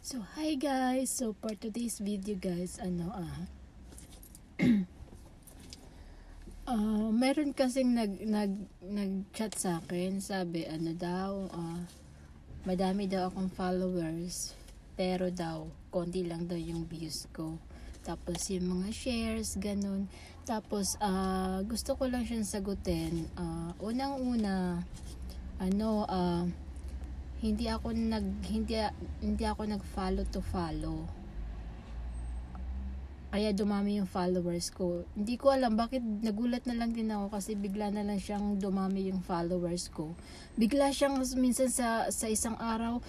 So hi guys, so for today's video guys, meron kasing nag-chat sa akin, sabi madami daw akong followers, pero daw konti lang daw yung views ko. Tapos yung mga shares, ganun. Tapos gusto ko lang siyang sagutin. Unang-una, hindi ako nag-follow to follow. Kaya dumami yung followers ko. Hindi ko alam bakit, nagulat na lang din ako kasi bigla na lang siyang dumami yung followers ko. Bigla siyang minsan sa isang araw,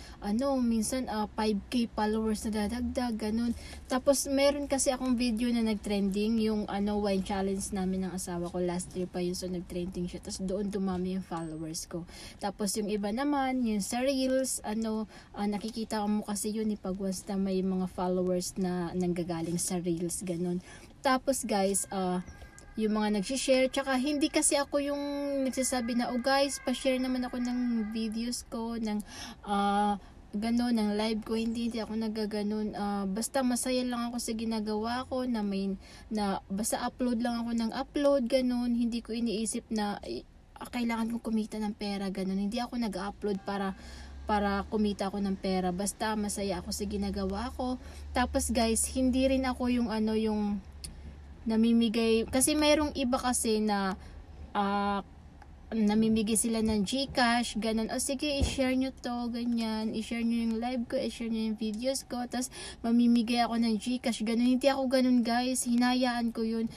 minsan 5k followers na dadagdag, ganun. Tapos meron kasi akong video na nagtrending, yung wine challenge namin ng asawa ko last year pa yun, so nagtrending siya. Tapos doon dumami yung followers ko. Tapos yung iba naman, yung sa Reels, nakikita mo kasi yun pag once na may mga followers na nanggagaling sa Reels, ganun. Tapos guys, yung mga nagsishare, tsaka hindi kasi ako yung nagsasabi na, guys, pa-share naman ako ng videos ko, ng gano'n, ng live ko. Hindi ako nagaganon. Basta masaya lang ako sa ginagawa ko, basta upload lang ako ng upload, gano'n. Hindi ko iniisip na kailangan kong kumita ng pera, gano'n. Hindi ako nag-upload para kumita ako ng pera. Basta masaya ako sa ginagawa ko. Tapos guys, hindi rin ako yung yung namimigay. Kasi mayroong iba kasi na namimigay sila ng GCash, ganun. Sige, i-share nyo to, ganyan. I-share nyo yung live ko, i-share nyo yung videos ko. Tapos mamimigay ako ng GCash, ganun. Hindi ako ganun guys. Hinayaan ko yun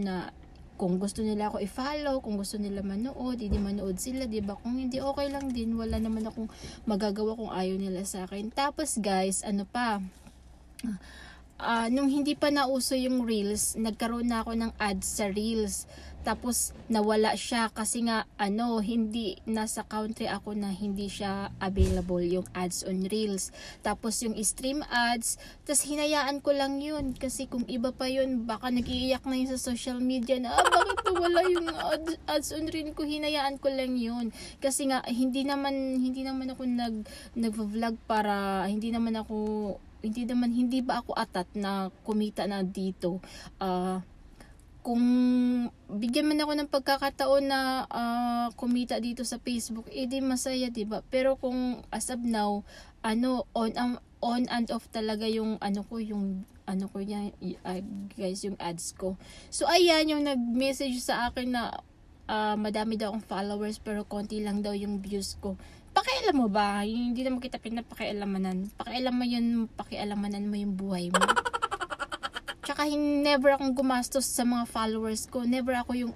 na kung gusto nila ako i-follow, kung gusto nila manood, hindi manood sila, diba? Kung hindi, okay lang din. Wala naman akong magagawa kung ayaw nila sa akin. Tapos guys, nung hindi pa nauso yung Reels, nagkaroon na ako ng ads sa Reels. Tapos nawala siya kasi nga hindi nasa country ako na hindi siya available yung ads on Reels. Tapos yung stream ads, tas hinayaan ko lang yun kasi kung iba pa yun, baka nag-iiyak na yun sa social media na bakit wala yung ads on Reels ko. Hinayaan ko lang yun kasi nga hindi naman ako nag-vlog para hindi ba ako atat na kumita na dito. Kung bigyan man ako ng pagkakataon na kumita dito sa Facebook, di masaya, diba? Pero kung as of now, on and off talaga yung guys, yung ads ko. So ayan, yung nag-message sa akin na madami daw akong followers pero konti lang daw yung views ko. Pakialam mo ba? Hindi naman kita pinapakialamanan. Pakialamanan mo yung buhay mo. Tsaka never akong gumastos sa mga followers ko. Never ako yung,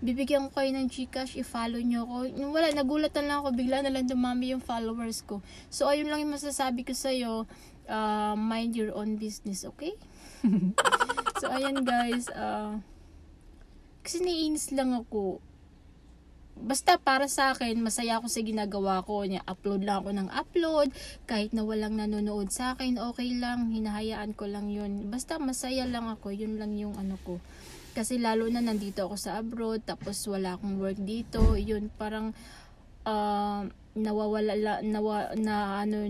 bibigyan ko kayo ng GCash, i-follow nyo ako. Wala, nagulatan lang ako, bigla na lang dumami yung followers ko. So, ayun lang yung masasabi ko sa'yo. Mind your own business, okay? So, ayan guys. Kasi naiinis lang ako. Basta para sa akin, masaya ako sa ginagawa ko. Upload lang ako ng upload. Kahit na walang nanonood sa akin, okay lang. Hinahayaan ko lang yun. Basta masaya lang ako. Yun lang yung ko. Kasi lalo na nandito ako sa abroad. Tapos wala akong work dito. Yun parang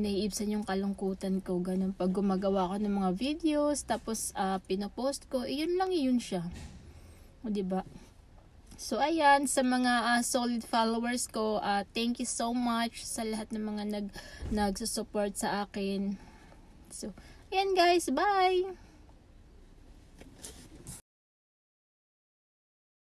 naiibsan yung kalungkutan ko. Ganun. Pag gumagawa ko ng mga videos, tapos pinopost ko, yun lang yun siya. O diba? So, ayan, sa mga solid followers ko, thank you so much sa lahat ng mga nagsusupport sa akin. So, ayan guys, bye!